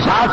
7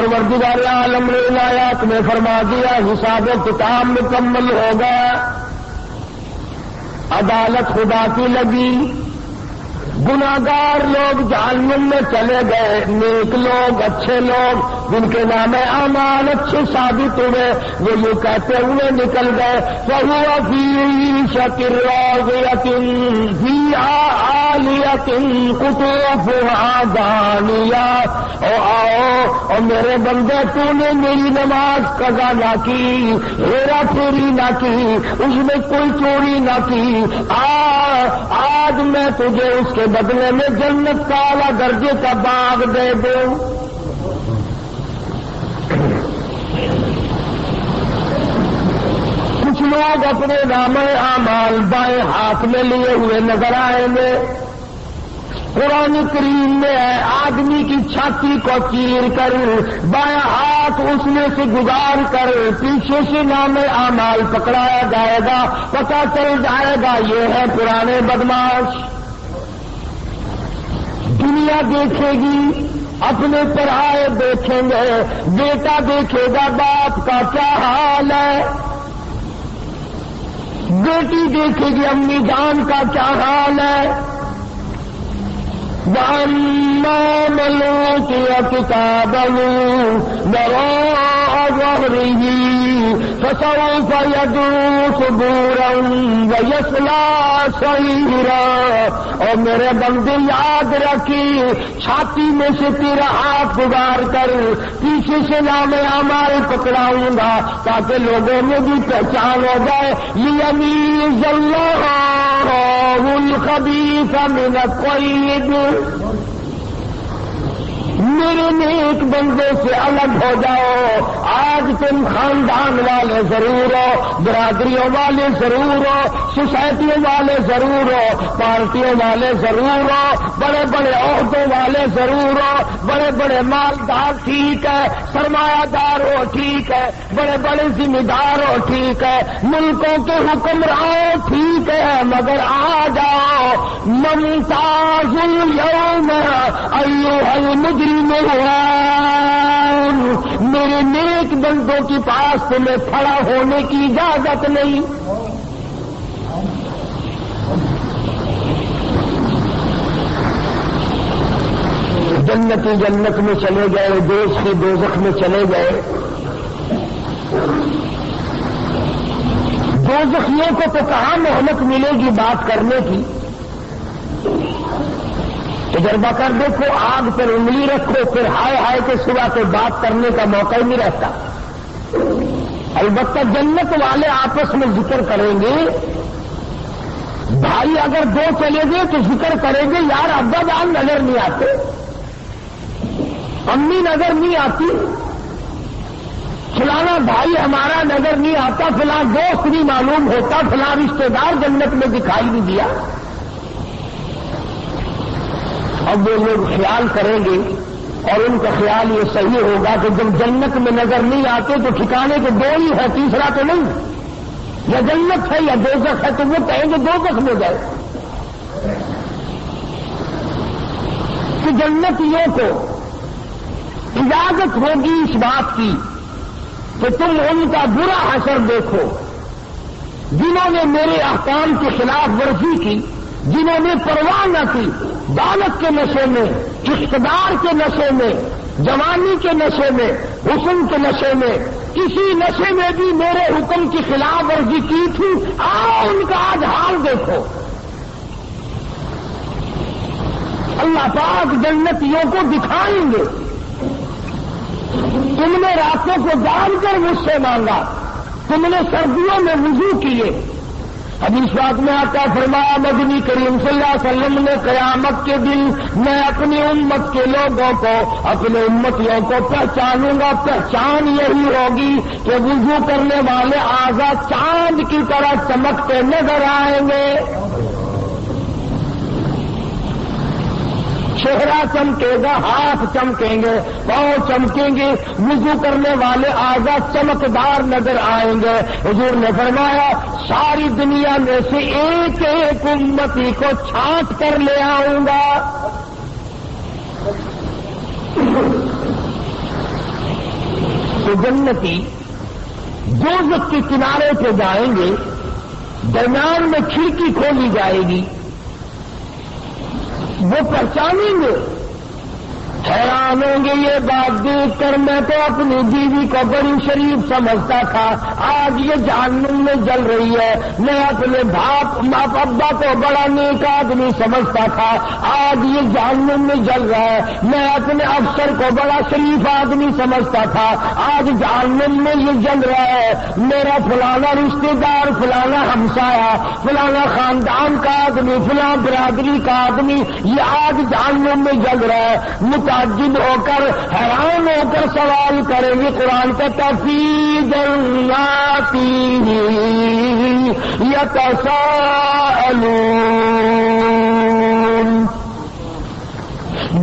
پروردگار عالم نے ان آیات میں فرما دیا حساب و کتاب مکمل ہوگا، عدالت خدا کی لگی، گناہگار لوگ جہنم میں چلے گئے، نیک لوگ اچھے لوگ جن کے نام اعمال اچھے ثابت ہوئے وہ یہ کہتے ہوئے نکل گئے فَهُوَ فِي عِيشَةٍ رَاضِيَةٍ فِي عَالِيَةٍ قُطُوفُهَا دَانِيَةٌ۔ او آؤ اور میرے بندے تو نے میری نماز قضا نہ کی، ہیرا پھیری نہ کی، اس میں کوئی چوری نہ کی، آج میں تجھے اس کے بدلے میں جنت کا اعلیٰ درجے کا باغ دے دوں۔ کچھ لوگ اپنے نام اعمال بائیں ہاتھ میں لیے ہوئے نظر آئیں گے۔ قرآن کریم میں ہے آدمی کی چھاتی کو چیر کر بائیں ہاتھ اس میں سے گزار کر پیچھے سے نام اعمال پکڑایا جائے گا، پتہ چل جائے گا یہ ہے پرانے بدماش۔ دنیا دیکھے گی، اپنے پرائے دیکھیں گے، بیٹا دیکھے گا باپ کا کیا حال ہے، بیٹی دیکھے گی امی جان کا کیا حال ہے۔ وَأَمَّا مَنْ أُوتِيَ كِتَابَهُ وَرَاءَ ظَهْرِهِ فَسَوْفَ يَدْعُو ثُبُورًا وَيَصْلَىٰ سَعِيرًا۔ اور میرے بندے یاد رکھی، چھاتی میں سے تیرا ہاتھ گزار کر پیچھے سے نام اعمال پکڑاؤں گا تاکہ لوگوں میں بھی پہچان ہو جائے لِيَمِيزَ اللَّهُ الْخَبِيثَ مِنَ الطَّيِّبِ۔ میرے نیک بندے سے الگ ہو جاؤ۔ آج تم خاندان والے ضرور ہو، برادریوں والے ضرور ہو، سوسائٹیوں والے ضرور ہو، پارٹیوں والے ضرور ہو، بڑے بڑے عہدوں والے ضرور ہو، بڑے بڑے مالدار ٹھیک ہے، سرمایہ دار ہو ٹھیک ہے، بڑے بڑے ذمہ دار ہو ٹھیک ہے، ملکوں کے حکمران ٹھیک ہے، مگر آ جاؤ ممتاز اليوم ایھا المجرمون، میرے نیک بندوں کے پاس تمہیں کھڑا ہونے کی اجازت نہیں۔ جنتی جنت میں چلے گئے، دوزخی دوزخ میں چلے گئے۔ دوزخیوں کو تو کہاں محنت ملے گی بات کرنے کی؟ تجربہ کر دیکھو، آگ پر انگلی رکھو، پھر ہائے ہائے کے سوا تو بات کرنے کا موقع ہی نہیں رہتا۔ البتہ جنت والے آپس میں ذکر کریں گے، بھائی اگر دو چلے گئے تو ذکر کریں گے یار ابا جان نظر نہیں آتے، امی نظر نہیں آتی، فلانا بھائی ہمارا نظر نہیں آتا، فلاں دوست نہیں معلوم ہوتا، فلاں رشتے دار جنت میں دکھائی نہیں دیا۔ اب وہ لوگ خیال کریں گے اور ان کا خیال یہ صحیح ہوگا کہ جب جنت میں نظر نہیں آتے تو ٹھکانے کے دو ہی ہے، تیسرا تو نہیں، یا جنت ہے یا دوزخ ہے، تو وہ کہیں گے دوزخ میں گئے۔ کہ جنتیوں کو اجازت ہوگی اس بات کی کہ تم ان کا برا اثر دیکھو جنہوں نے میرے احکام کی خلاف ورزی کی، جنہوں نے پرواہ نہ کی، دولت کے نشے میں، اقتدار کے نشے میں، جوانی کے نشے میں، حسن کے نشے میں، کسی نشے میں بھی میرے حکم کی خلاف ورزی کی تھی، آؤ ان کا آج حال دیکھو۔ اللہ پاک جنتیوں کو دکھائیں گے، تم نے راتوں کو جان کر مجھ سے مانگا، تم نے سردیوں میں وضو کیے۔ حدیث پاک میں آتا فرمایا مدنی کریم صلی اللہ علیہ وسلم نے قیامت کے دن میں اپنی امت کے لوگوں کو، اپنے امتیوں کو پہچانوں گا، پہچان یہی ہوگی کہ وضو کرنے والے اعضاء چاند کی طرح چمکتے نظر آئیں گے، چہرہ چمکے گا، ہاتھ چمکیں گے، پاؤں چمکیں گے، وضو کرنے والے اعضاء چمکدار نظر آئیں گے۔ حضور نے فرمایا ساری دنیا میں سے ایک ایک امتی کو چھانٹ کر لے آؤں گا۔ سے جنتی دوزخ کے کنارے پہ جائیں گے، درمیان میں کھڑکی کھولی جائے گی، وہ پہچانیں گے، حیران ہوں گے یہ بات دیکھ کر، میں تو اپنی بیوی کو بڑی شریف سمجھتا تھا، آج یہ جہنم میں جل رہی ہے، میں اپنے باپ ابا کو بڑا نیک آدمی سمجھتا تھا، آج یہ جہنم میں جل رہا ہے، میں اپنے افسر کو بڑا شریف آدمی سمجھتا تھا، آج جہنم میں یہ جل رہا ہے، میرا فلانا رشتے دار، فلانا ہمسایہ، فلانا خاندان کا آدمی، فلاں برادری کا آدمی یہ آج جہنم میں جل رہا ہے، متعجب ہو کر حیران ہو کر سوال کریں گے۔ قرآن کہتا فی جنات یتساءلون،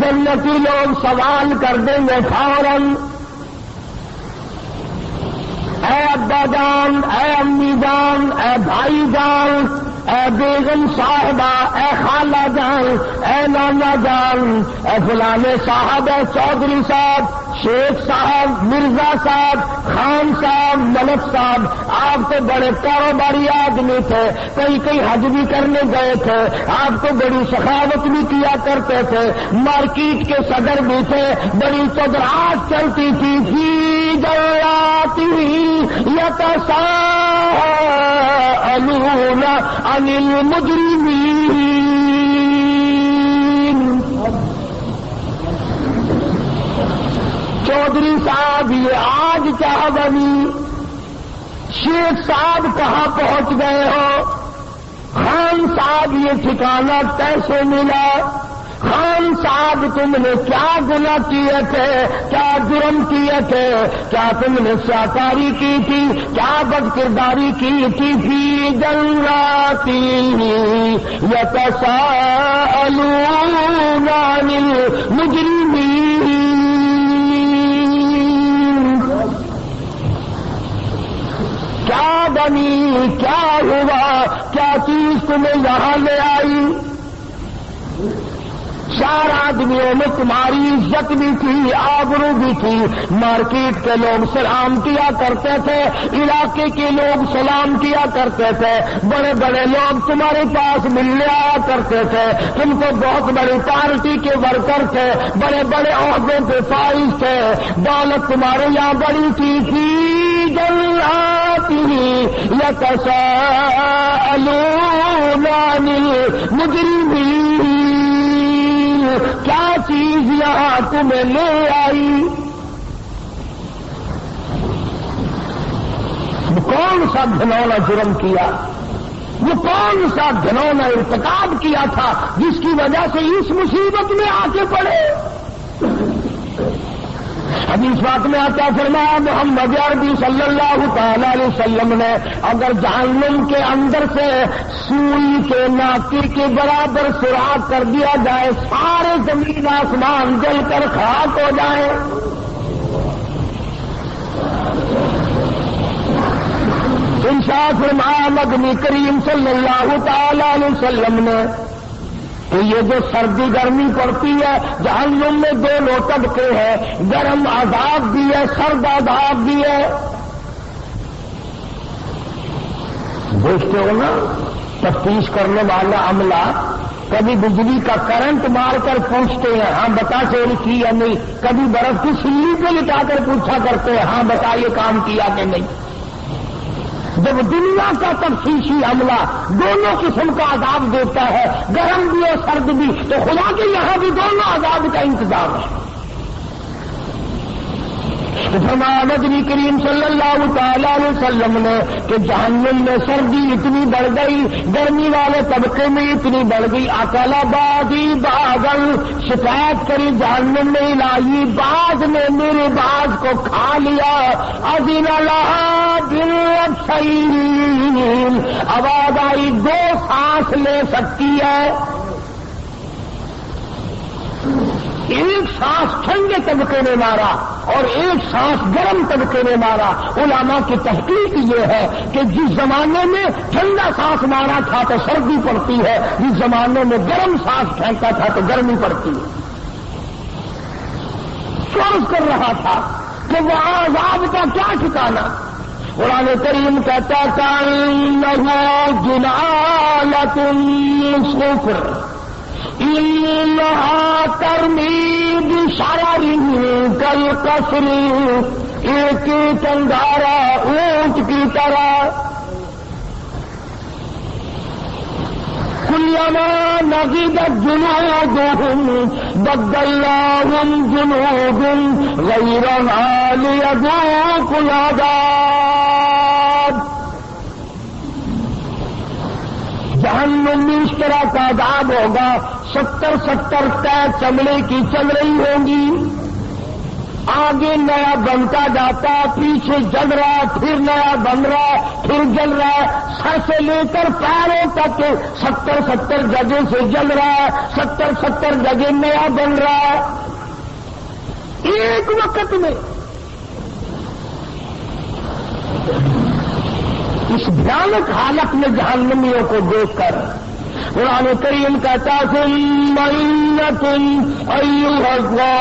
جنتی لوگ سوال کر دیں گے فوراً، اے ابا جان، اے امی جان، اے بھائی جان، اے بیگم صاحبہ، اے خالہ جان، اے نانا جان، اے فلانے صاحب، اے چودھری صاحب، شیخ صاحب، مرزا صاحب، خان صاحب، ملک صاحب، آپ تو بڑے کاروباری آدمی تھے، کئی حج بھی کرنے گئے تھے، آپ تو بڑی سخاوت بھی کیا کرتے تھے، مارکیٹ کے صدر بھی تھے، بڑی چودراہٹ چلتی تھی، فی جنات یتساءلون عن المجرمین، چودھری صاحب یہ آج کیا بنی، شیخ صاحب کہاں پہنچ گئے ہو، خان صاحب یہ ٹھکانہ کیسے ملا، خان صاحب تم نے کیا گناہ کیے تھے، کیا جرم کیے تھے، کیا تم نے سیاکاری کی تھی، کیا بد کرداری کی تھی، فی جنات یتساءلون عن المجرمین، کیا بنی، کیا ہوا، کیا چیز تمہیں یہاں لے آئی، چار آدمیوں میں تمہاری عزت بھی تھی، آبرو بھی تھی، مارکیٹ کے لوگ سلام کیا کرتے تھے، علاقے کے لوگ سلام کیا کرتے تھے، بڑے بڑے لوگ تمہارے پاس ملنے آیا کرتے تھے، تم تو بہت بڑی پارٹی کے ورکر تھے، بڑے بڑے عہدوں پہ فائز تھے، دولت تمہارے یہاں بڑی تھی، فی جنات یتساءلون عن المجرمین، کیا چیز یہاں تمہیں لے آئی، کون سا گھنونا جرم کیا، وہ کون سا گھنونا ارتکاب کیا تھا جس کی وجہ سے اس مصیبت میں آ کے پڑے۔ حدیث بات میں آتا فرمایا محمد عربی صلی اللہ تعالی علیہ وسلم نے، اگر جہنم کے اندر سے سوئی کے ناکی کے برابر سوراخ کر دیا جائے، سارے زمین آسمان جل کر خاک ہو جائے، ارشاد فرمایا مدنی کریم صلی اللہ تعالی علیہ وسلم نے کہ یہ جو سردی گرمی پڑتی ہے، جہنم میں دو طبقے ہیں، گرم عذاب بھی ہے، سرد عذاب بھی ہے۔ دیکھتے ہو نا تفتیش کرنے والا عملہ کبھی بجلی کا کرنٹ مار کر پوچھتے ہیں ہاں بتا چوری کی یا نہیں، کبھی برف کی سلی پہ لٹا کر پوچھا کرتے ہیں ہاں بتا یہ کام کیا کہ نہیں۔ جب دنیا کا تفتیشی عملہ دونوں قسم کا عذاب دیتا ہے، گرم بھی اور سرد بھی، تو خدا کے یہاں بھی دونوں عذاب کا انتظام ہے۔ فرمایا نبی کریم صلی اللہ تعالی علیہ وسلم نے کہ جہنم میں سردی اتنی بڑھ گئی، گرمی والے طبقے میں اتنی بڑھ گئی، اکل بادی باغل، شکایت کری جہنم میں الہی باز نے میرے باز کو کھا لیا، اذن لہا بالسیل، آواز آئی دو سانس لے سکتی ہے، ایک سانس ٹھنڈے طبقے نے مارا اور ایک سانس گرم طبقے نے مارا۔ علماء کی تحقیق یہ ہے کہ جس زمانے میں ٹھنڈا سانس مارا تھا تو سردی پڑتی ہے، جس زمانے میں گرم سانس پھینکا تھا تو گرمی پڑتی ہے۔ فرض کر رہا تھا کہ وہاں عذاب کا کیا ٹھکانا. قرآن کریم کہتا کأنہ جنالۃ صفر انہا ترمی بشرر کالقصر، ایک چنگارا اونٹ کی طرح. کلما نضجت جلودہم بدلناہم جلود غیرہا لیذوقوا العذاب. جہنم میں اس طرح کا عذاب ہوگا، 70 طے چمڑے کی چل رہی ہوں گی، آگے نیا بنتا جاتا، پیچھے جل رہا، پھر نیا بن رہا، پھر جل رہا، سر سے لے کر پیروں تک 70 جگہ سے جل رہا ہے، 70 جگہ نیا بن رہا ہے ایک وقت میں. اس بھیانک حالت میں جہنمیوں کو دیکھ کر قرآن کریم کہتا ثم انکم ایھا الضالون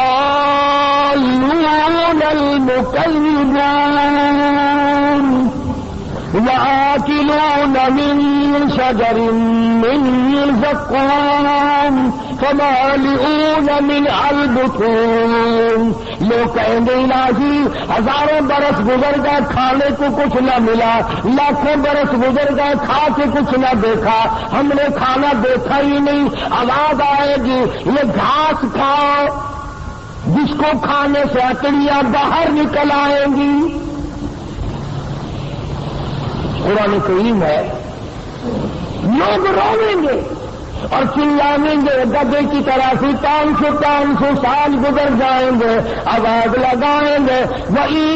المکذبون لآکلون من شجر من زقوم فمالئون منها البطون. لوگ کہیں گے الہی ہزاروں برس گزر گئے کھانے کو کچھ نہ ملا، لاکھوں برس گزر گئے کھا کے کچھ نہ دیکھا، ہم نے کھانا دیکھا ہی نہیں. آواز آئے گی یہ گھاس کھاؤ، جس کو کھانے سے اکڑیاں باہر نکل آئیں گی. قرآن کریم ہے. لوگ رویں گے اور چلائیں گے گدے کی طرح سے، 500 سال گزر جائیں گے، آواز لگائیں گے وَإِن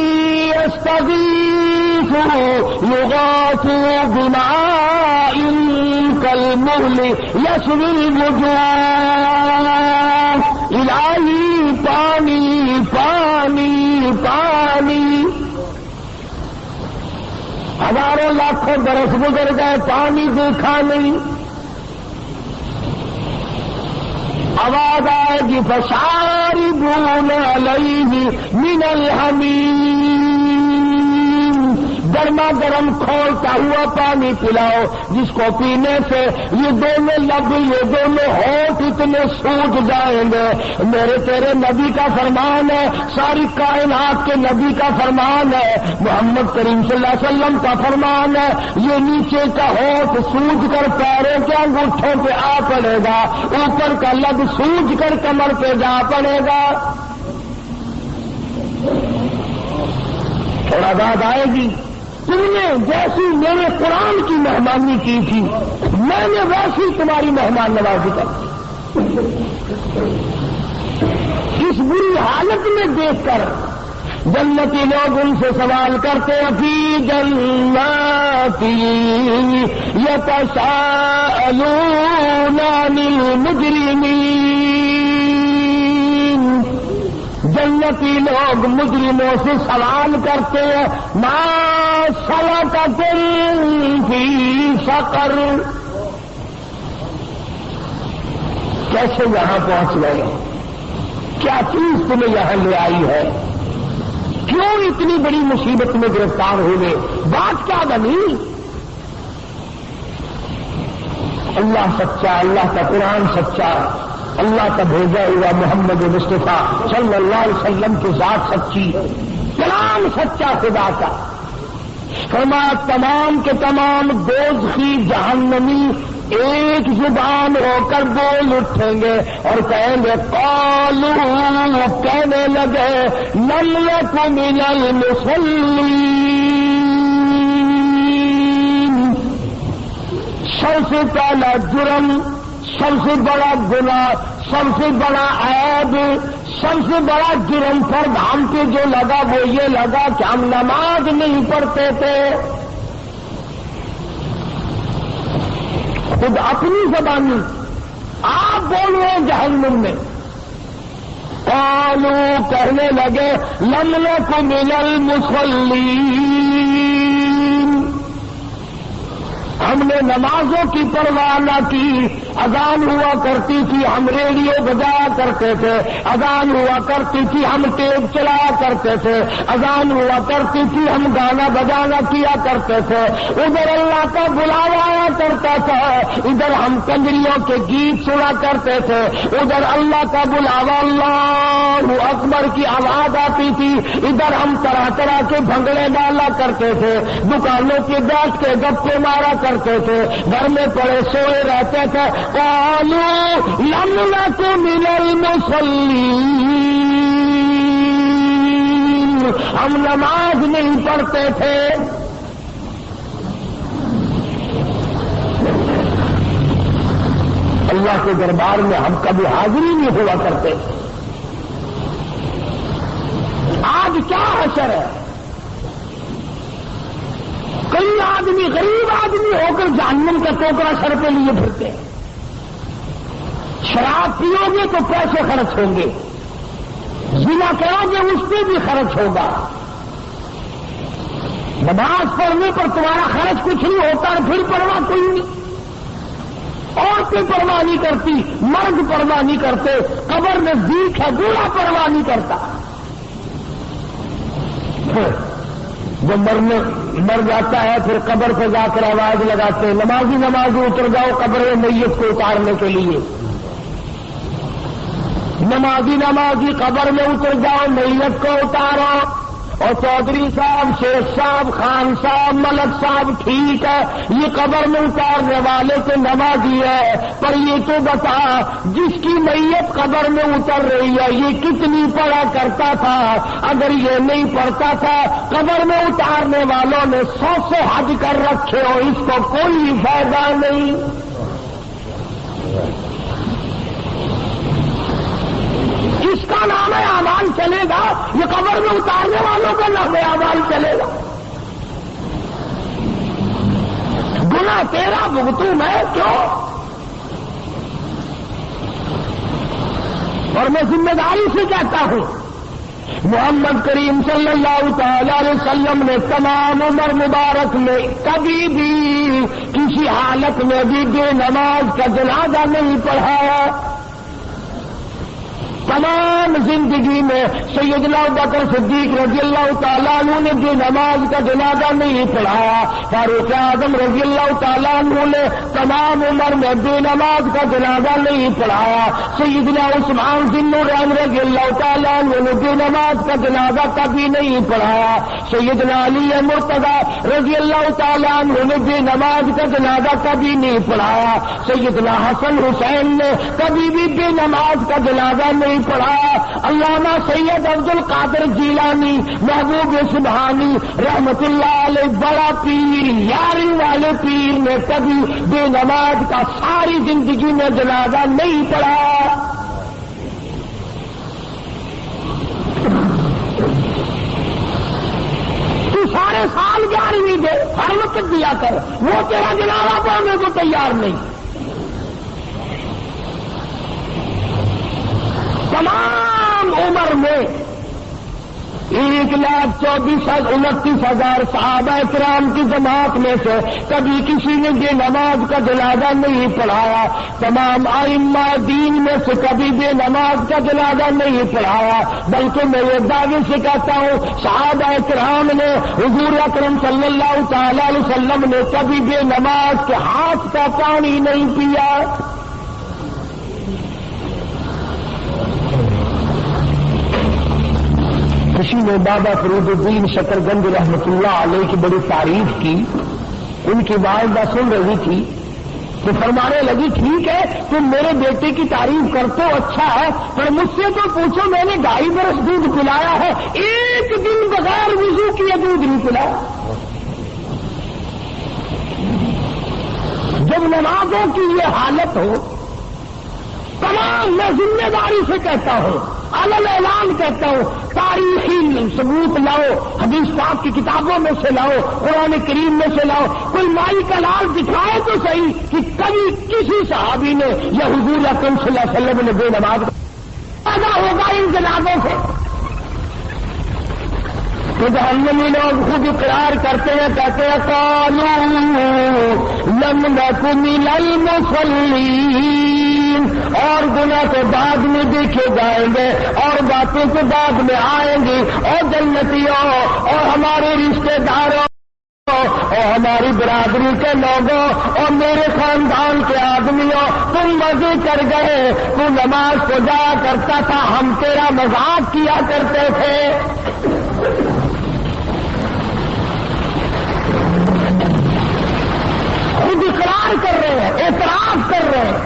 يَسْتَغِيثُوا يُغَاثُوا بِمَاءٍ كَالْمُهْلِ يَشْوِي الْوُجُوهَ. الہی پانی پانی پانی. ہزاروں لاکھوں برس گزر گئے، پانی دیکھا نہیں. آواز آئے گی فشاربون علیہ من الحمیم. گرما گرم کھولتا ہوا پانی پلاؤ، جس کو پینے سے یہ دونوں لب، یہ دونوں ہونٹ اتنے سوج جائیں گے. میرے تیرے نبی کا فرمان ہے، ساری کائنات کے نبی کا فرمان ہے، محمد کریم صلی اللہ علیہ وسلم کا فرمان ہے، یہ نیچے کا ہونٹ سوج کر پیروں کے انگوٹھوں پہ آ پڑے گا، اوپر کا لب سوج کر کمر پہ جا پڑے گا. تھوڑا بعد آئے گی تم نے جیسی میرے قرآن کی مہمانی کی تھی، میں نے ویسی تمہاری مہمان نوازی کی. اس بری حالت میں دیکھ کر جنتی لوگ ان سے سوال کرتے ہیں فی جناتی یتساءلون عن المجرمین. جنتی لوگ مجرموں سے سوال کرتے ہیں ما سلککم فی سقر، کیسے یہاں پہنچ گئے، کیا چیز تمہیں یہاں لے آئی ہے، کیوں اتنی بڑی مصیبت میں گرفتار ہوئے، بات کیا بنی؟ اللہ سچا، اللہ کا قرآن سچا، اللہ کا بھیجا ہوا محمد مصطفیٰ صلی اللہ علیہ وسلم کی ذات سچی، کلام سچا خدا کا. فرمایا تمام کے تمام دوزخی جہنمی ایک زبان ہو کر بول اٹھیں گے اور کہیں گے قالوا، کہنے لگے لم یک من المصلین. سب سے پہلا جرم، سب سے بڑا گناہ، سب سے بڑا عیب، سب سے بڑا جرم فرد ہم پہ جو لگا وہ یہ لگا کہ ہم نماز نہیں پڑھتے تھے. خود اپنی زبانی آپ بول رہے ہیں جہنم میں. قالوا، کہنے لگے لم نک من المصلین، ہم نے نمازوں کی پرواہ نہ کی. اذان ہوا کرتی تھی ہم ریڈیو بجایا کرتے تھے, اذان ہوا کرتی تھی ہم ٹیپ چلایا کرتے تھے, اذان ہوا کرتی تھی ہم گانا بجانا کیا کرتے تھے. ادھر اللہ کا بلاوا آیا کرتا تھا, ادھر ہم کنجریوں کے گیت سنا کرتے تھے, ادھر اللہ کا بلاوا اللہ اکبر کی آواز آتی تھی, ادھر ہم طرح طرح کے بھنگڑے ڈالا کرتے تھے, دکانوں کے بیٹھ کے گپے مارا کرتے تھے, گھر میں پڑے سوئے رہتے تھے. قالوا لم نک من المصلین, ہم نماز نہیں پڑھتے تھے. اللہ کے دربار میں ہم کبھی حاضری نہیں ہوا کرتے. آج کیا حشر ہے, کئی آدمی غریب آدمی ہو کر جہنم کا ٹوکرا سر پہ لیے پھرتے ہیں. شراب پیو گے تو پیسے خرچ ہوں گے, زنا کرو گے اس پہ بھی خرچ ہوگا, نماز پڑھنے پر تمہارا خرچ کچھ نہیں ہوتا, پھر پرواہ کوئی نہیں. عورتیں پرواہ نہیں کرتی, مرد پرواہ نہیں کرتے, قبر نزدیک ہے بوڑھا پرواہ نہیں کرتا. جو مر جاتا ہے پھر قبر پہ جا کر آواز لگاتے ہیں, نمازی نمازی اتر جاؤ قبر میں میت کو اتارنے کے لیے. نمازی نمازی قبر میں اتر جاؤ میت کو اتارو. اور چودھری صاحب, شیخ صاحب, خان صاحب, ملک صاحب, ٹھیک ہے یہ قبر میں اتارنے والے تو نمازی ہے, پر یہ تو بتا جس کی میت قبر میں اتر رہی ہے یہ کتنی پڑھا کرتا تھا. اگر یہ نہیں پڑھتا تھا قبر میں اتارنے والوں نے 100 حج کر رکھے ہو, اس کو کوئی فائدہ نہیں. کس کا نام ہے اعمال چلے گا, یہ قبر میں اتارنے والوں کا نام ہے اعمال چلے گا. گناہ تیرا بھگتوں میں کیوں؟ اور میں ذمہ داری سے کہتا ہوں, محمد کریم صلی اللہ تعالی علیہ وسلم نے تمام عمر مبارک میں کبھی بھی کسی حالت میں بھی بے نماز کا جنازہ نہیں پڑھایا. تمام زندگی میں سیدنا ابوبکر صدیق رضی اللہ تعالیٰ عنہ نے جو نماز کا جنازہ نہیں پڑھایا, فاروق اعظم رضی اللہ تعالیٰ عنہ نے تمام عمر میں بے نماز کا جنازہ نہیں پڑھایا, سیدنا عثمان ذی النورین رضی اللہ تعالیٰ عنہ نے بے نماز کا جنازہ کبھی نہیں پڑھایا, سیدنا علی مرتضی رضی اللہ تعالیٰ عنہ نے بے نماز کا جنازہ کبھی نہیں پڑھایا, سیدنا حسن حسین نے کبھی بھی بے نماز کا جنازہ نہیں پڑھایا. علامہ سید عبد القادر جیلانی محبوب سبحانی رحمت اللہ علیہ بڑا پیر, یاری والے پیر نے کبھی بے نماز کا ساری زندگی میں جنازہ نہیں پڑھایا. تو سارے سال 11ویں دے ہر وقت دیا کر, وہ تیرا جنازہ پڑھنے کو تیار نہیں. تمام عمر میں 1,24,29,000 صحابہ کرام کی جماعت میں سے کبھی کسی نے بے نماز کا جنازہ نہیں پڑھایا. تمام ائمہ دین میں سے کبھی بے نماز کا جنازہ نہیں پڑھایا, بلکہ میں یہ دعوے سے کہتا ہوں صحابہ کرام نے حضور اکرم صلی اللہ تعالی علیہ وسلم نے کبھی بے نماز کے ہاتھ کا پانی نہیں پیا. کسی نے بابا فرید الدین شکرگنج رحمت اللہ علیہ کی بڑی تعریف کی. ان کی والدہ سن رہی تھی تو فرمانے لگی, ٹھیک ہے تم میرے بیٹے کی تعریف کرتے ہو اچھا ہے, پر مجھ سے تو پوچھو میں نے 2.5 برس دودھ پلایا ہے, ایک دن بغیر وضو کیے دودھ نہیں پلایا. جب نمازوں کی یہ حالت ہو, تمام میں ذمہ داری سے کہتا ہوں, علل اعلان کہتا ہوں, تاریخی ثبوت لاؤ, حدیث پاک کی کتابوں میں سے لاؤ, قرآن کریم میں سے لاؤ, کوئی مائی کا لال دکھائے تو صحیح کہ کبھی کسی صحابی نے یا حضور اکرم صلی اللہ علیہ وسلم نے بے نماز پیدا ہوگا ان جنازوں سے. تو جہنمی لوگ خود اقرار کرتے ہیں، کہتے ہیں قالوا لم نک من المصلین، اور گناہ تو بعد میں دیکھے جائیں گے اور باتیں تو بعد میں آئیں گی، اور جنتیوں اور ہمارے رشتے داروں اور ہماری برادری کے لوگوں اور میرے خاندان کے آدمیوں، تم مزے کر گئے، تو نماز کو جایا کرتا تھا، ہم تیرا مذاق کیا کرتے تھے۔ خود اقرار کر رہے ہیں، اعتراف کر رہے ہیں۔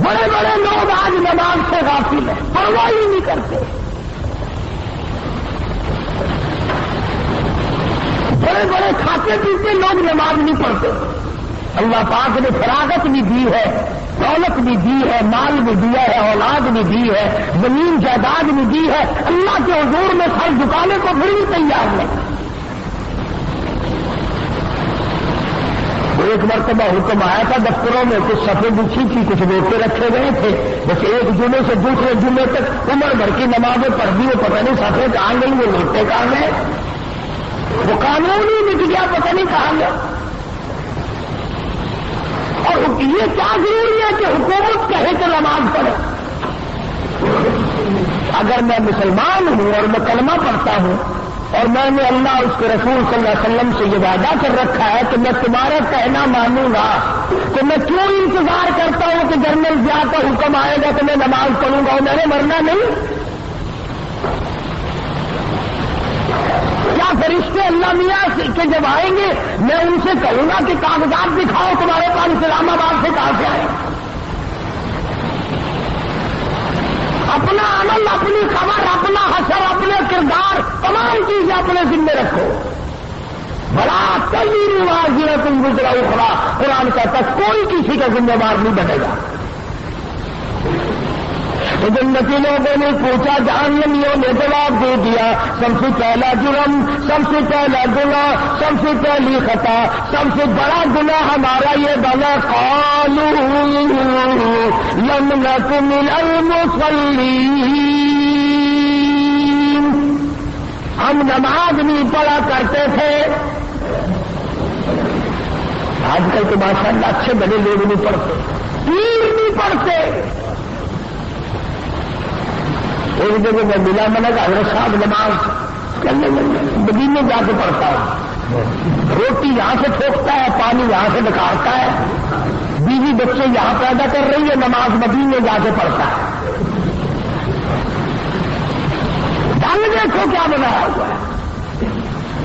بڑے بڑے لوگ آج نماز سے غافل ہیں، پرواہ ہی نہیں کرتے۔ بڑے بڑے کھاتے پیتے لوگ نماز نہیں پڑھتے۔ اللہ پاک نے فراغت بھی دی ہے، دولت بھی دی ہے، مال بھی دیا ہے، اولاد بھی دی ہے، زمین جائیداد بھی دی ہے، اللہ کے حضور میں سر جھکانے کو پھر بھی تیار نہیں۔ ایک مرتبہ حکم آیا تھا دفتروں میں، کچھ صفیں بچھی تھی، کچھ روکے رکھے گئے تھے، بس ایک جمعے سے دوسرے جمعے تک عمر بھر کی نمازیں پڑھ دی، وہ پتہ نہیں صفیں کہاں گئی، وہ لوٹے کہاں گئے، وہ قانون ہی مٹ گیا، پتہ نہیں کہاں گیا۔ اور یہ کیا ضروری ہے کہ حکومت کہے کہ نماز پڑھے؟ اگر میں مسلمان ہوں اور میں کلمہ پڑھتا ہوں اور میں نے اللہ اور اس کے رسول صلی اللہ علیہ وسلم سے یہ وعدہ کر رکھا ہے کہ میں تمہارا کہنا مانوں گا، تو میں کیوں انتظار کرتا ہوں کہ جنرل ضیاء کا حکم آئے گا کہ میں نماز پڑھوں گا اور میں نے مرنا نہیں؟ کیا فرشتے اللہ میاں کے جب آئیں گے میں ان سے کہوں گا کہ کاغذات دکھاؤ تمہارے پاس اسلام آباد سے کہاں سے آئے؟ اپنا عمل، اپنی خبر، اپنا حشر، اپنے کردار، تمام چیزیں اپنے ذمے رکھو۔ بڑا تلویر واضح تم گزرا اخرا، قرآن کہتا کوئی کسی کا ذمہ دار نہیں بنے گا۔ تو جنتی لوگوں نے پوچھا، جہنمیوں نے جواب دے دیا، سب سے پہلا جرم، سب سے پہلا گناہ، سب سے پہلی خطا، سب سے بڑا گناہ ہمارا یہ بنا قالوا لم نک من المصلین، ہم نماز نہیں پڑھا کرتے تھے۔ آج کل تو ماشاءاللہ اچھے بڑے لوگ نہیں پڑھتے، پیر نہیں پڑھتے۔ ایک جگہ میں ملا، میں نے کہا حضرت صاحب نماز کرنے مدینے جا کے پڑھتا ہے، روٹی یہاں سے ٹھوکتا ہے، پانی یہاں سے نکالتا ہے، بیوی بچے یہاں پیدا کر رہی ہے، نماز مدینے جا کے پڑھتا ہے۔ ڈھنگ دیکھو کیا بنایا ہوا ہے،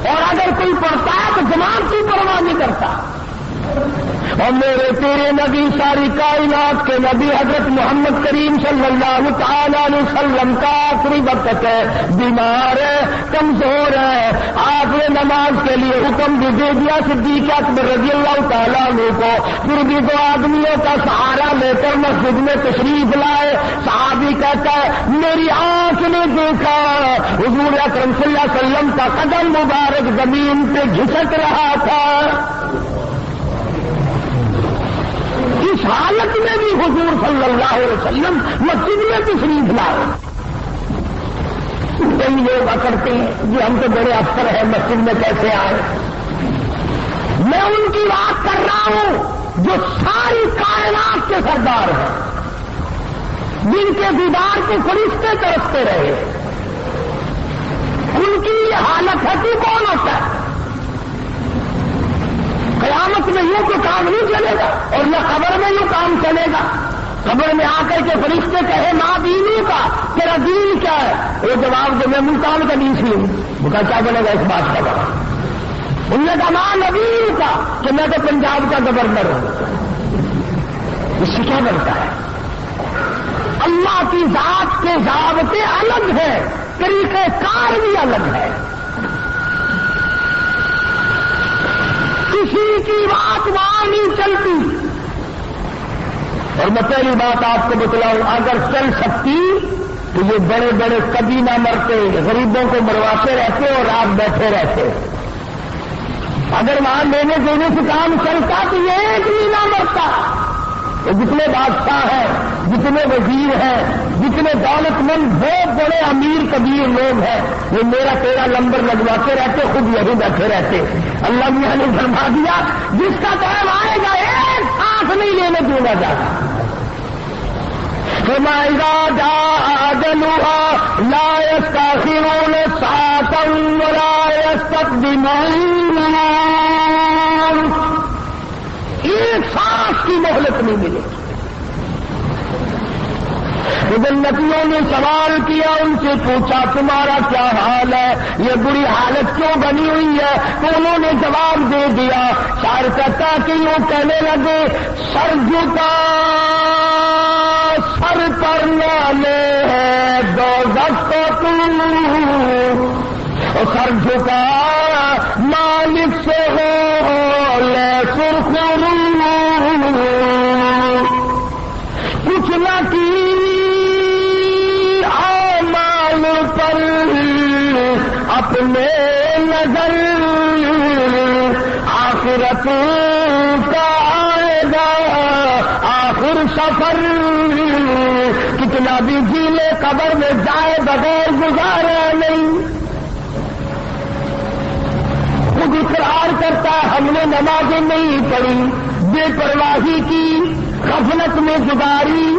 اور اگر کوئی پڑھتا ہے تو جماعت کی پرواہ نہیں کرتا۔ اور میرے تیرے نبی، ساری کائنات کے نبی حضرت محمد کریم صلی اللہ تعالی علیہ وسلم کا آخری وقت ہے، بیمار ہے، کمزور ہے، آپ نے نماز کے لیے حکم بھی دے دیا صدیق اکبر رضی اللہ تعالیٰ عنہ کو، پھر بھی دو آدمیوں کا سہارا لے کر مسجد میں تشریف لائے۔ صحابی کہتا ہے میری آنکھ نے دیکھا حضور اکرم صلی اللہ علیہ وسلم کا قدم مبارک زمین پہ گھسٹ رہا تھا۔ اس حالت میں بھی حضور صلی اللہ علیہ وسلم مسجد میں تشریف لائے۔ کئی لوگ اکڑتے ہیں کہ ہم تو بڑے افسر ہیں، مسجد میں کیسے آئے؟ میں ان کی بات کر رہا ہوں جو ساری کائنات کے سردار ہیں، جن کے دیدار کو فرشتے ترستے رہے، ان کی یہ حالت ہے کہ کون ہوتا ہے؟ قیامت میں یوں تو کام نہیں چلے گا، اور نہ قبر میں یوں کام چلے گا۔ قبر میں آ کر کے فرشتے کہے ماں دینی کا، تیرا دین کیا ہے؟ وہ جواب دے میں ملتان کا ڈیسی ہوں۔ وہ کہا کیا بنے گا اس بات کا؟ ان نے کہا ماں نبی کا، کہ میں تو پنجاب کا گورنر ہوں۔ اس سے کیا بنتا ہے؟ اللہ کی ذات کے ضابطے الگ ہیں، طریقہ کار بھی الگ ہے۔ کسی کی بات وہاں نہیں چلتی۔ اور میں پہلی بات آپ کو بتلاؤں، اگر چل سکتی تو یہ بڑے بڑے کبھی نہ مرتے، غریبوں کو مرواتے رہتے اور رات بیٹھے رہتے۔ اگر وہاں لینے دینے سے کام چلتا تو یہ ایک بھی نہ مرتا۔ وہ جتنے بادشاہ ہیں، جتنے وزیر ہیں، جتنے دولت مند بہت بڑے امیر کبیر لوگ ہیں، وہ میرا تیرا نمبر لگواتے رہتے، خود یہی بیٹھے رہتے۔ اللہ میاں نے فرما دیا جس کا ٹائم آئے گا ایک سانس نہیں لینے دوں گا جاتا۔ فَإِذَا جَاءَ أَجَلُهَا لَا يَسْتَأْخِرُونَ سَاعَةً وَلَا يَسْتَقْدِمُونَ، ایک سانس کی مہلت نہیں ملے۔ جنتیوں نے سوال کیا، ان سے پوچھا تمہارا کیا حال ہے، یہ بری حالت کیوں بنی ہوئی ہے؟ تو انہوں نے جواب دے دیا، شاعر کہتا کہ یوں کہنے لگے سر جھکا سر پر نالے ہے دوزخ کو تو، اور سر جھکا مالک سے ہو لے سرخ رو، کچھ نہ کی اعمال پر اپنے نظر، آخرت کا آئے گا آخر سفر، کتنا بھی جی لے قبر میں جائے بغیر گزارا نہیں۔ خود اقرار کرتا ہم نے نمازیں نہیں پڑھی، بے پرواہی کی، غفلت میں گزاری،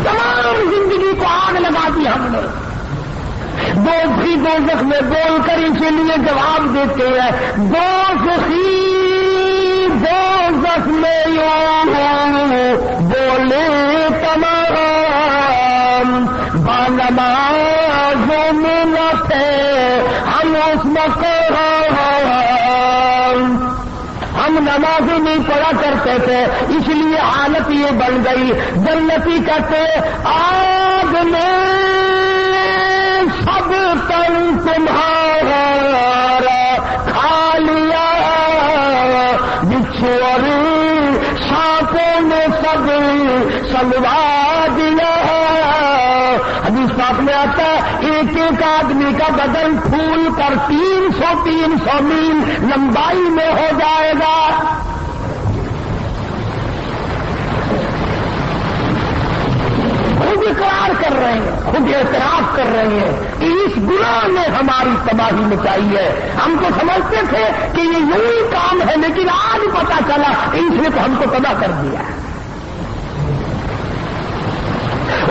تمام زندگی کو آگ لگا دی ہم نے۔ دوزخی دوزخ میں بول کر اسی لیے جواب دیتے ہیں، دوزخی دوزخ میں یوں بولے تمام، بانمازوں میں نہ تھے ہم اس مقام، ہم نمازیں نہیں پڑھا کرتے تھے اس لیے حالت یہ بن گئی۔ جنتی کہتے آگ میں سب تن تمہارا کھا لیا، بچھو اور سانپوں نے سب سلوا دیا۔ حدیث پاک میں آتا ہے ایک ایک آدمی کا بدن پھول کر 300 میل لمبائی میں ہو جائے گا۔ خود اقرار کر رہے ہیں، خود اعتراف کر رہے ہیں کہ اس گناہ نے ہماری تباہی مچائی ہے۔ ہم تو سمجھتے تھے کہ یہ یوں ہی کام ہے، لیکن آج پتا چلا اس نے تو ہم کو تباہ کر دیا ہے۔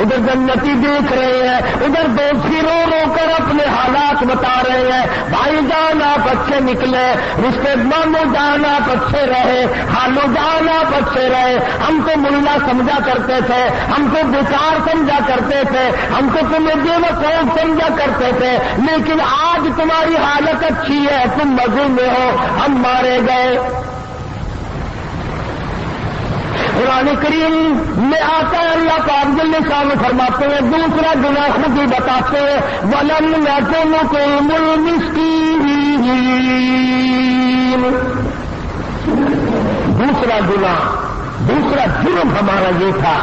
ادھر جنتی دیکھ رہے ہیں، ادھر دوستی رو رو کر اپنے حالات بتا رہے ہیں، بھائی جان آپ اچھے نکلے، رشتے ماموں جان آپ اچھے رہے، حالو جان آپ اچھے رہے، ہم کو ملا سمجھا کرتے تھے، ہم کو بیکار سمجھا کرتے تھے، ہم کو تمہیں بے وقوف سمجھا کرتے تھے، لیکن آج تمہاری حالت اچھی ہے، تم مزے میں ہو، ہم مارے گئے۔ قرآن کریم میں آتا ہے اللہ پاک جل شان فرماتے ہیں دوسرا گناہ خود ہی بتاتے ہیں، وَلَمْ يَطْعِمُ الْمِسْكِينَ، دوسرا گناہ، دوسرا جرم ہمارا یہ تھا،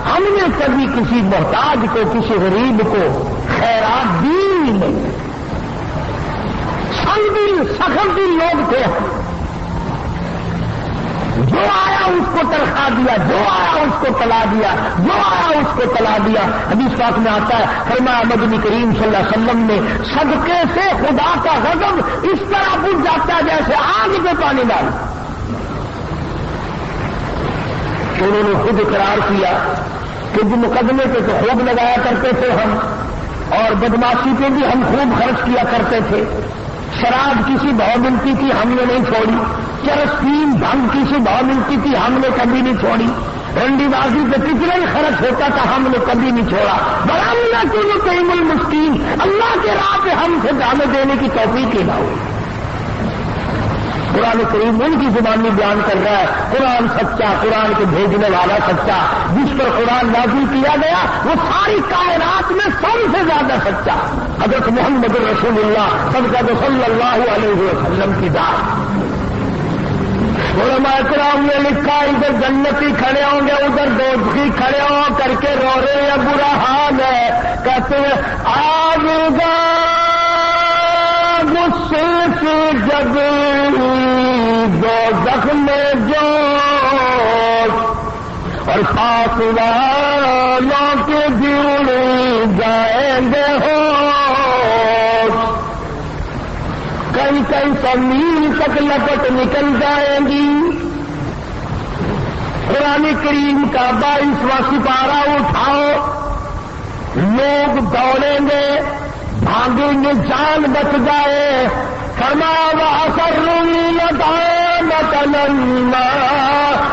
ہم نے کبھی کسی محتاج کو، کسی غریب کو خیرات دی نہیں۔ سنگ دل سخت دل لوگ تھے، جو آیا اس کو تنخواہ دیا، جو آیا اس کو تلا دیا، جو آیا اس کو تلا دیا۔ حدیث پاک میں آتا ہے فرمایا نبی کریم صلی اللہ علیہ وسلم نے صدقے سے خدا کا غضب اس طرح بجھ جاتا ہے جیسے آگ پہ پانی ڈال۔ انہوں نے خود اقرار کیا کہ جو مقدمے پہ تو خوب لگایا کرتے تھے ہم، اور بدماشی پہ بھی ہم خوب خرچ کیا کرتے تھے، شراب کسی بہت ملتی تھی ہم نے نہیں چھوڑی، چرسین بھنگ کسی بہت ملتی تھی ہم نے کبھی نہیں چھوڑی، رنڈی بازی پہ کتنا ہی خرچ ہوتا تھا ہم نے کبھی نہیں چھوڑا۔ بڑا ملا کیوں قیم المسکین، اللہ کے راہ پہ ہم سے دامے دینے کی توفیق ہی نہ ہو۔ قرآن کریم ان کی زبانی بیان کر رہا ہے، قرآن سچا، قرآن کے بھیجنے والا سچا، جس پر قرآن نازل کیا گیا وہ ساری کائنات میں سب سے زیادہ سچا، حضرت محمد رسول اللہ صلی اللہ علیہ وسلم کی ذات۔ علماء کرام نے لکھا ادھر جنتی کھڑے ہوں گے، ادھر دوزخی کھڑے ہو کر کے رو رہے ہیں، برا حال ہے، کہتے ہیں آگ غصے سے جب دوزخ میں جوش اور ساتھ والوں کے دل جائیں گے ہوش کئی کئی سو میل تک لپٹ نکل جائیں گی. قرآن کریم کا 22واں سپارہ اٹھاؤ, لوگ دوڑیں گے, بھاگیں گے, جان بچ جائے. فرمایا وَأَسَرُّوا النَّدَامَةَ لَمَّا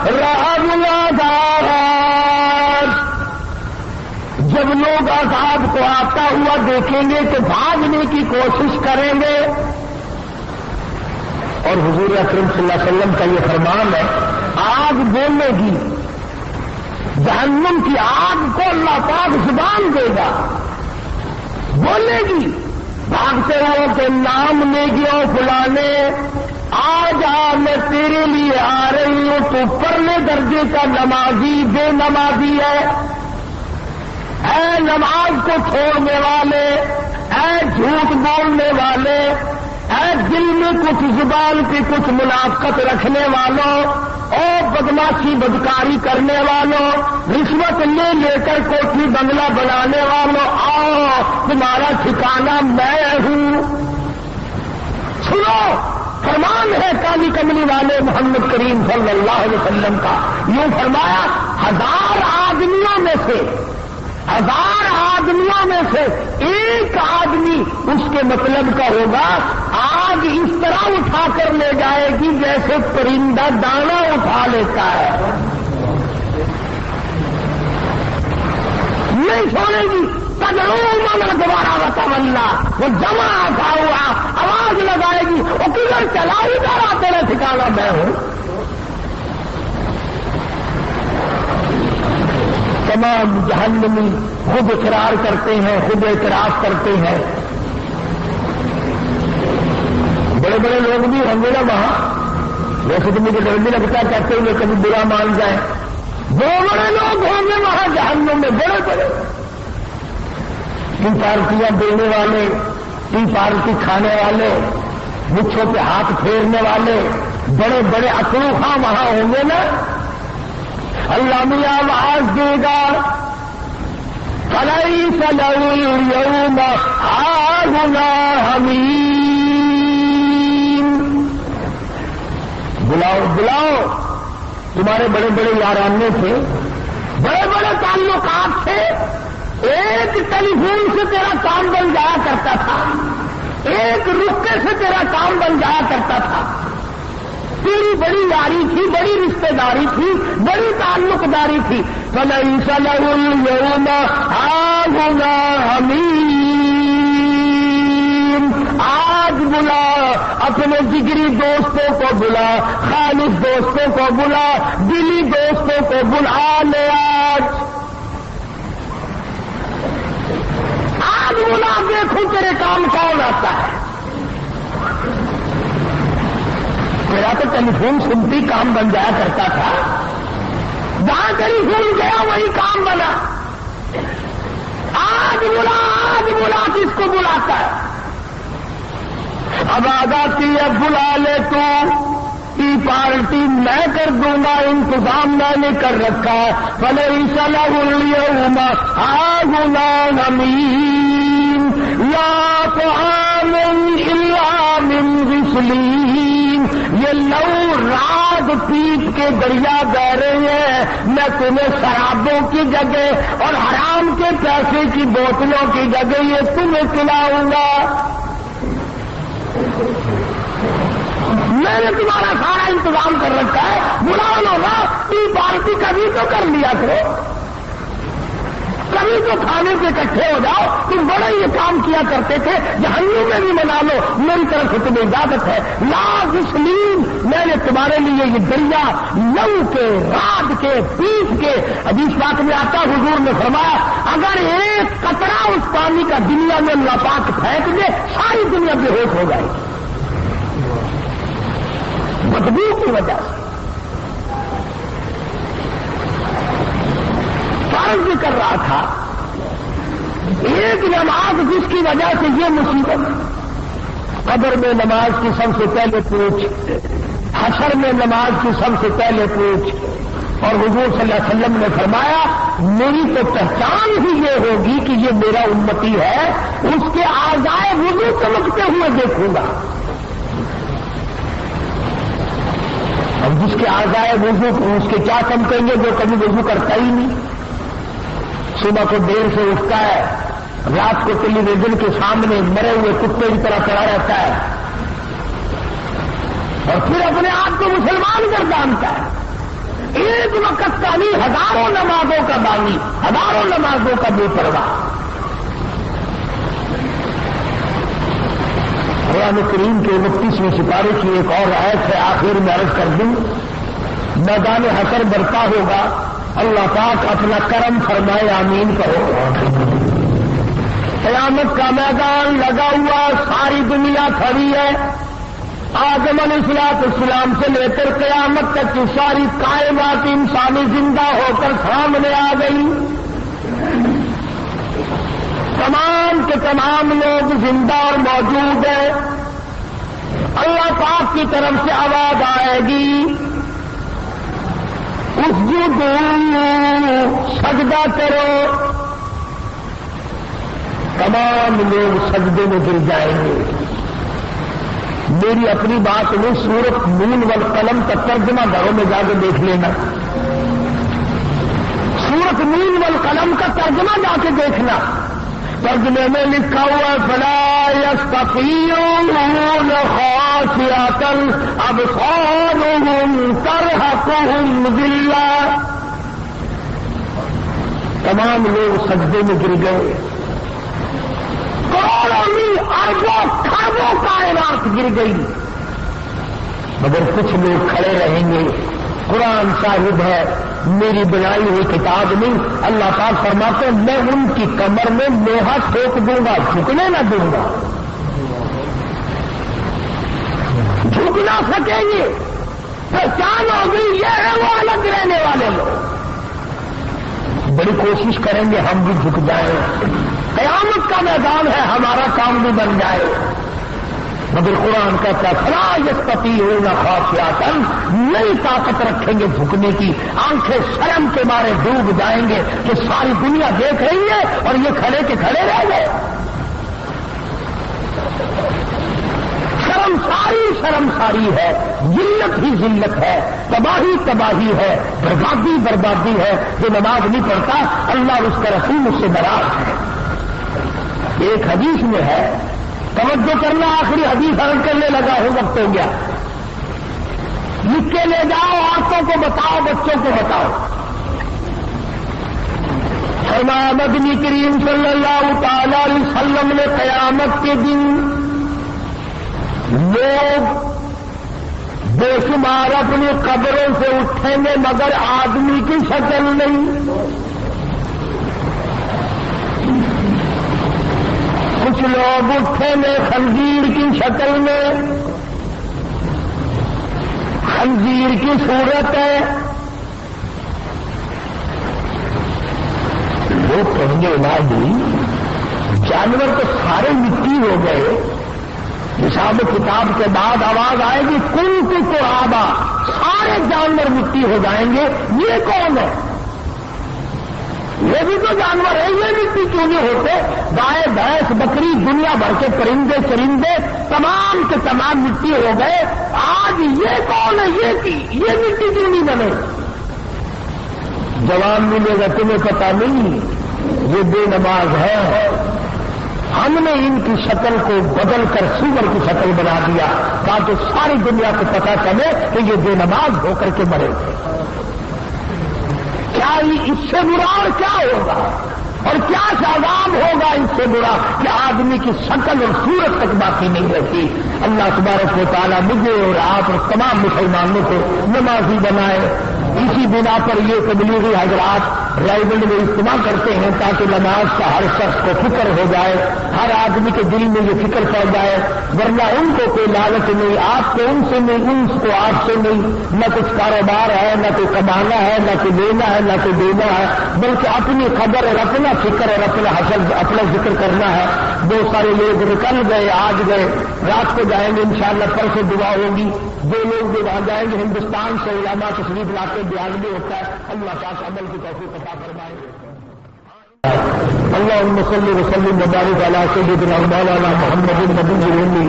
رَأَوُا الْعَذَابَ. جب لوگ عذاب کو آتا ہوا دیکھیں گے تو بھاگنے کی کوشش کریں گے. اور حضور اکرم صلی اللہ علیہ وسلم کا یہ فرمان ہے, آگ بولے گی, جہنم کی آگ کو اللہ پاک زبان دے گا, بولے گی, بھاگتے ہوئے کے نام لے گی اور فلانے آج میں تیرے لیے آ رہی ہوں, تو پرلے درجے کا نمازی بے نمازی ہے. اے نماز کو چھوڑنے والے, اے جھوٹ بولنے والے, اے دل میں کچھ زبان کی کچھ منافقت رکھنے والوں, اور بدماشی بدکاری کرنے والوں, رشوت لے لے کر کوٹھی بنگلہ بنانے والوں, آؤ تمہارا ٹھکانہ میں ہوں. سنو, فرمان ہے کالی کملی والے محمد کریم صلی اللہ علیہ وسلم کا. یوں فرمایا, 1000 آدمیوں میں سے 1000 آدمیوں میں سے ایک آدمی اس کے مطلب کا ہوگا, آگ اس طرح اٹھا کر لے جائے گی جیسے پرندہ دانا اٹھا لیتا ہے, نہیں چھوڑے گی. تجربہ دوبارہ وتولہ, وہ جمع آتا ہوا آواز لگائے گی, وہ کدھر چلا ہی جا رہا, تیرا ٹھکانا میں ہوں. تمام جہنمی خود اقرار کرتے ہیں, خود اعتراف کرتے ہیں. بڑے بڑے لوگ بھی ہوں گے نا وہاں, ویسے تو مجھے ڈر بھی لگتا ہے کہتے ہوئے کبھی برا مان جائیں. بڑے بڑے لوگ ہوں گے وہاں جہنم میں, بڑے بڑے ٹی پارٹیاں دینے والے, ٹی پارٹی کھانے والے, مچھوں پہ ہاتھ پھیرنے والے, بڑے بڑے اکڑو خاں وہاں ہوں گے نا. اللہ میاں آواز دے گا, فَلَيْسَ لَهُ الْيَوْمَ هَاهُنَا حَمِيمٌ. بلاؤ بلاؤ, تمہارے بڑے بڑے یارانے تھے, بڑے بڑے تعلقات تھے, ایک ٹیلی فون سے تیرا کام بن جایا کرتا تھا, ایک رکے سے تیرا کام بن جایا کرتا تھا. تیری بڑی یاری تھی, بڑی رشتے داری تھی, بڑی تعلق داری تھی. فَلَيْسَ لَهُ الْيَوْمَ هَاهُنَا حَمِيمٌ. آج بلا اپنے جگری دوستوں کو, بلا خالص دوستوں کو, بلا دلی دوستوں کو بلا لے. آج بلا, دیکھو تیرے کام کون آتا ہے. میرا تو ٹیلی فون سنتی کام بن جایا کرتا تھا, جہاں ٹیلی فون گیا وہی کام بنا. آج بلا کس کو بلاتا ہے. اب آگاتی ہے, بلا لے تو ٹی پارٹی میں کر دوں گا, انتظام میں نے کر رکھا. فَلَيْسَ لَهُ الْيَوْمَ هَاهُنَا حَمِيمٌ لَا طَعَامٌ إِلَّا مِنْ غِسْلِينٍ. یہ لو رات پیپ کے دریا بہ رہے ہیں, میں تمہیں شرابوں کی جگہ اور حرام کے پیسے کی بوتلوں کی جگہ یہ تمہیں پلاؤں گا. میں نے تمہارا سارا انتظام کر رکھا ہے, بلا لو نا. ٹی پارٹی کبھی تو کر لیا کرو, کبھی تو کھانے پہ اکٹھے ہو جاؤ. تم بڑے یہ کام کیا کرتے تھے, جہنم میں بھی منا لو, میری طرف سے تمہیں اجازت ہے. لا غسلین, میں نے تمہارے لیے یہ دریا لو کے, رات کے, پیپ کے, حدیث پاک میں آتا حضور نے فرمایا اگر ایک قطرہ اس پانی کا دنیا میں اللہ پاک پھینک دے, ساری دنیا بے ہوش ہو جائے بدبو کی وجہ سے. فرض کر رہا تھا, ایک نماز جس کی وجہ سے یہ مصیبت. قبر میں نماز کی سب سے پہلے پوچھ, حشر میں نماز کی سب سے پہلے پوچھ، اور حضور صلی اللہ علیہ وسلم نے فرمایا میری تو پہچان ہی یہ ہوگی کہ یہ میرا امتی ہے، اس کے اعضائے وضو چمکتے ہوئے دیکھوں گا۔ اور جس کے اعضائے وضو اس کے کیا چمکیں گے؟ جو کبھی وضو کرتا ہی نہیں، صبح کو دیر سے اٹھتا ہے، رات کو ٹیلی ویژن کے سامنے مرے ہوئے کتے کی طرح پڑا رہتا ہے، اور پھر اپنے آپ کو مسلمان کر جانتا ہے۔ ایک وقت کا نہیں، ہزاروں نمازوں کا بانی، ہزاروں نمازوں کا بے پرواہ۔ قرآن کریم کے 29ویں سپارے کی ایک اور آیت ہے، آخر میں عرض کر دوں، میدان حشر برپا ہوگا، اللہ پاک اپنا کرم فرمائے، آمین کہو۔ قیامت کا میدان لگا ہوا، ساری دنیا کھڑی ہے، آدم علیہ السلام سے لے کر قیامت تک کی ساری کائنات انسانی زندہ ہو کر سامنے آ گئی، تمام کے تمام لوگ زندہ اور موجود ہیں۔ اللہ پاک کی طرف سے آواز آئے گی، اسجدوا، سجدہ کرو۔ تمام لوگ سجدے میں گر جائیں گے۔ میری اپنی بات نہیں، سورۃ نون والقلم کا ترجمہ گھروں میں جا کے دیکھ لینا، سورۃ نون والقلم کا ترجمہ جا کے دیکھنا، ترجمے میں لکھا ہوا فلا یستطیعون خاشعۃ ابصارهم ترہقهم ذلہ۔ تمام لوگ سجدے میں گر گئے، کروڑوں اربوں کھربوں کائنات گر گئی، مگر کچھ لوگ کھڑے رہیں گے۔ قرآن صاحب ہے، میری بنائی ہوئی کتاب نہیں۔ اللہ پاک فرماتے ہیں میں ان کی کمر میں لوہا ٹھوک دوں گا، جھکنے نہ دوں گا، جھک نہ سکیں گے۔ پہچان ہوگی یہ ہے وہ الگ رہنے والے لوگ، بڑی کوشش کریں گے ہم بھی جھک جائیں، قیامت کا میدان ہے، ہمارا کام بھی بن جائے، مگر قرآن کہتا ہے فلا یستطیعون خاشعۃ، نئی طاقت رکھیں گے جھکنے کی، آنکھیں شرم کے مارے ڈوب جائیں گے کہ ساری دنیا دیکھ رہی ہے اور یہ کھڑے کے کھڑے رہ گئے۔ شرم ساری ہے، ذلت ہی ذلت ہے، تباہی ہے، بربادی ہے۔ جو نماز نہیں پڑھتا اللہ اور اس کا رسول اس سے ناراض ہے۔ ایک حدیث میں ہے، توجہ کرنا، آخری حدیث عرض کرنے لگا ہوں، وقت ہو گیا، لکھ کے لے جاؤ، عورتوں کو بتاؤ، بچوں کو بتاؤ۔ فرمایا مدنی کریم صلی اللہ تعالی علیہ وسلم نے قیامت کے دن لوگ بے شمار اپنی قبروں سے اٹھیں گے مگر آدمی کی شکل نہیں۔ کچھ لوگ اٹھیں گے خنزیر کی شکل میں، خنزیر کی صورت ہے، لوگ کہیں گے الہی جانور تو سارے مٹی ہو گئے، حساب کتاب کے بعد آواز آئے گی کنت ترابا، سارے جانور مٹی ہو جائیں گے، یہ کون ہے؟ یہ بھی تو جانور ہے، یہ مٹی کیوں نہیں ہوتے؟ گائے بھینس بکری دنیا بھر کے پرندے چرندے تمام کے تمام مٹی ہو گئے، آج یہ کون ہے؟ یہ مٹی کیوں نہیں بنے؟ جواب ملے گا تمہیں پتا نہیں، یہ بے نماز ہے، ہم نے ان کی شکل کو بدل کر سور کی شکل بنا دیا تاکہ ساری دنیا کو پتا چلے کہ یہ بے نماز ہو کر کے مرے تھے۔ کیا اس سے برا اور کیا ہوگا، اور کیا عذاب ہوگا اس سے برا کہ آدمی کی شکل اور صورت تک باقی نہیں رہتی۔ اللہ تبارک و تعالیٰ مجھے اور آپ اور تمام مسلمانوں کو نمازی بنائے۔ اسی بنا پر یہ تبلیغی حضرات رائبل میں اجتماع کرتے ہیں تاکہ نماز کا ہر شخص کو فکر ہو جائے، ہر آدمی کے دل میں یہ فکر پڑ جائے، ورنہ ان کو کوئی لالچ نہیں، آپ کو ان سے نہیں، ان کو آپ سے نہیں، نہ کچھ کاروبار ہے، نہ کوئی کمانا ہے، نہ کوئی لینا ہے، نہ کوئی دینا ہے، بلکہ اپنی خبر اور اپنا فکر اور اپنا حاصل اپنا ذکر کرنا ہے۔ بہت سارے لوگ نکل گئے، آج گئے، رات کو جائیں گے انشاءاللہ، پرسوں دعا ہوگی. جو لوگ بھی وہاں جائیں گے ہندوستان سے علماء تشریف لاتے بیان بھی ہوتا ہے. اللہ پاک عمل کی توفیق عطا فرمائے. اللهم صل وسلم وبارك على سيدنا مولانا محمد النبي الأمي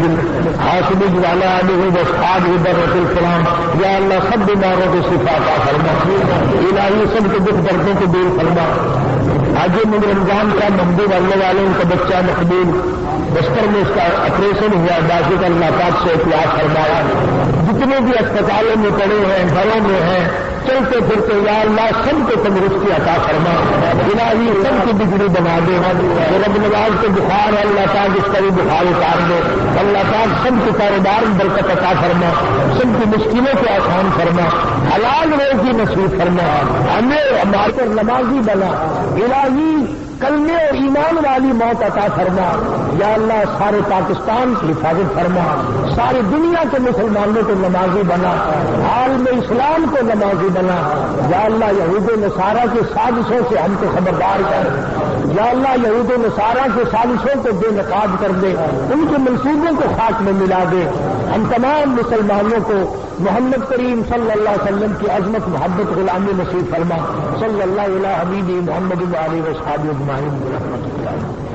حاصل على آله وأصحابه برة الكرام. یا اللہ سب بیماروں کو شفا عطا فرما، الہی سب کے دکھ دردوں کو دور فرما. آج یہ رمضان کا مندی ڈالنے والے ان کا بچہ مقبول بستر میں اس کا آپریشن ہوا، باقی کا اللہ پاک سے احتیاط فرمایا. جتنے بھی اسپتالوں میں پڑے ہیں، گھروں میں ہیں، چلتے پھرتے، یا اللہ سب کو تندرستی عطا فرما. الہی سب کی بگڑی بنا دے. جو رب نواز کے بخار ہے اللہ پاک اس کا بھی بخار اتار دے. اللہ پاک سب کے کاروبار میں برکت عطا فرما، سب کی مشکلوں کو آسان فرما، حلال روزی نصیب فرما. ہمیں ہمارے پر نمازی بنا. الہی کلمے اور ایمان والی موت عطا فرما. یا اللہ سارے پاکستان کی حفاظت فرما، ساری دنیا کے مسلمانوں کو نمازی بنا، عالم اسلام کو نمازی بنا. یا اللہ یہود و نصارہ کی سازشوں سے ہم کو خبردار کر. یا اللہ یہود و نصارہ کی سازشوں کو بے نقاب کر دے، ان کے منصوبوں کو خاک میں ملا دے. ہم تمام مسلمانوں کو محمد کریم صلی اللہ علیہ وسلم کی عظمت محبت غلامی نصیب فرما. صلی اللہ علیہ حبیبی محمد علیہ وصحبہ اجمعین برحمتہ اللہ.